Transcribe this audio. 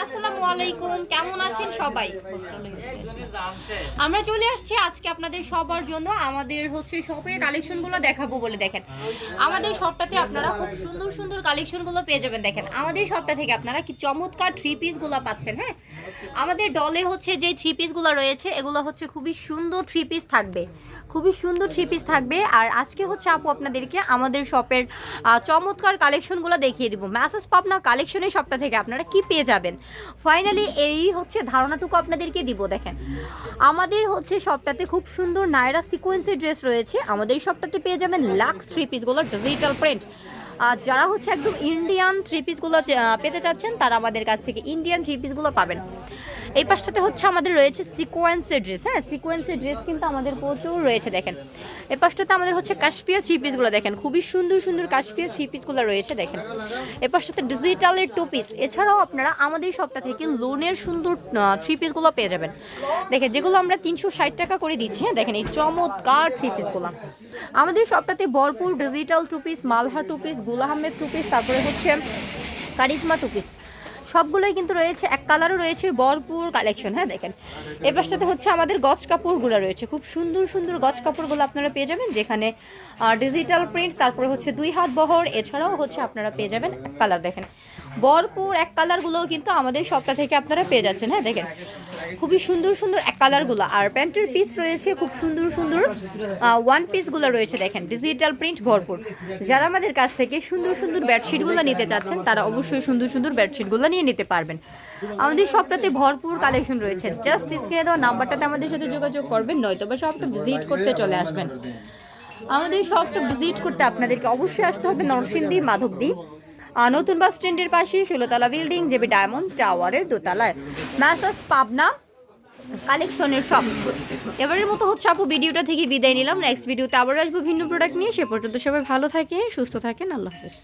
আসসালামু আলাইকুম, কেমন আছেন সবাই? আমরা চলে আসছি আজকে আপনাদের সবার জন্য আমাদের হচ্ছে শপের কালেকশনগুলো দেখাবো বলে। দেখেন আমাদের শপটাতে আপনারা খুব সুন্দর সুন্দর কালেকশনগুলো পেয়ে যাবেন। দেখেন আমাদের শপটা থেকে আপনারা কি চমৎকার থ্রি পিসগুলো পাচ্ছেন। হ্যাঁ, আমাদের ডলে হচ্ছে যে থ্রি পিসগুলো রয়েছে এগুলো হচ্ছে খুবই সুন্দর থ্রি পিস থাকবে, খুবই সুন্দর থ্রি পিস থাকবে। আর আজকে হচ্ছে আপু আপনাদেরকে আমাদের শপের চমৎকার কালেকশনগুলো দেখিয়ে দিব। মেসেজ পাবনা কালেকশনের শপটা থেকে আপনারা কি পেয়ে যাবেন ফাইনালি এই হচ্ছে ধারণাটুকু আপনাদেরকে দিব। দেখেন আমাদের হচ্ছে শপটাতে খুব সুন্দর নায়রা সিকোয়েন্সের ড্রেস রয়েছে। আমাদের শপটাতে পেয়ে যাবেন লাক্স থ্রি পিসগুলো ডিজিটাল প্রিন্ট। আর যারা হচ্ছে একদম ইন্ডিয়ান থ্রি পিসগুলো পেতে চাচ্ছেন তারা আমাদের কাছ থেকে ইন্ডিয়ান থ্রি পিসগুলো পাবেন। এই পাশটাতে হচ্ছে আমাদের রয়েছে সিকোয়েন্সের ড্রেস। হ্যাঁ, সিকোয়েন্সের ড্রেস কিন্তু আমাদের প্রচুর রয়েছে। দেখেন এই পাশটাতে আমাদের হচ্ছে কাশ্মীর থ্রি পিসগুলো দেখেন, খুবই সুন্দর সুন্দর কাশ্মীর থ্রি পিসগুলো রয়েছে। দেখেন এই পাশটাতে ডিজিটালের টু পিস। এছাড়াও আপনারা আমাদের শপটা থেকে লোনের সুন্দর থ্রি পিসগুলো পেয়ে যাবেন। দেখেন যেগুলো আমরা 360 টাকা করে দিচ্ছি। হ্যাঁ, দেখেন এই চমৎকার থ্রি পিসগুলো আমাদের শপটাতে ভরপুর ডিজিটাল টু পিস, মালহা two piece, Gul Ahmed two piece, তারপরে হচ্ছে কারিজমা টু পিস সবগুলোই কিন্তু রয়েছে। এক কালারও রয়েছে, ভরপুর কালেকশন। হ্যাঁ দেখেন এই পাশটাতে হচ্ছে আমাদের গজ কাপড়গুলো রয়েছে, খুব সুন্দর সুন্দর গজ কাপড়গুলো আপনারা পেয়ে যাবেন যেখানে ডিজিটাল প্রিন্ট, তারপরে হচ্ছে 2 হাত বহর। এছাড়াও হচ্ছে আপনারা পেয়ে যাবেন এক কালার। দেখেন ভরপুর এক কালারগুলোও কিন্তু আমাদের শপটা থেকে আপনারা পেয়ে যাচ্ছেন। হ্যাঁ দেখেন খুবই সুন্দর সুন্দর এক কালারগুলো। আর প্যান্টের পিস রয়েছে খুব সুন্দর সুন্দর ওয়ান পিসগুলো রয়েছে। দেখেন ডিজিটাল প্রিন্ট ভরপুর। যারা আমাদের কাছ থেকে সুন্দর সুন্দর বেডশিটগুলো নিতে চাচ্ছেন তারা অবশ্যই সুন্দর সুন্দর বেডশিটগুলো নিয়ে নিতে পারবেন। আমাদের শপটাতে ভরপুর কালেকশন রয়েছে। জাস্ট স্ক্রিনে দেওয়া নাম্বারটাতে আমাদের সাথে যোগাযোগ করবেন, নয়তো বা শপটা ভিজিট করতে চলে আসবেন। আমাদের শপটা ভিজিট করতে আপনাদেরকে অবশ্যই আসতে হবে নরসিংদী মাধবদী নতুন বাস স্ট্যান্ডের পাশে 16তলা বিল্ডিং, জেবি ডায়মন্ড টাওয়ারের দোতলায়, মেসেজ পাবনা কালেকশনের শপ। এবারের মতো হচ্ছে আপু ভিডিওটা থেকে বিদায় নিলাম। নেক্সট ভিডিওতে আবার আসবো ভিন্ন প্রোডাক্ট নিয়ে। সে পর্যন্ত সবাই ভালো থাকেন, সুস্থ থাকেন, আল্লাহ হাফেজ।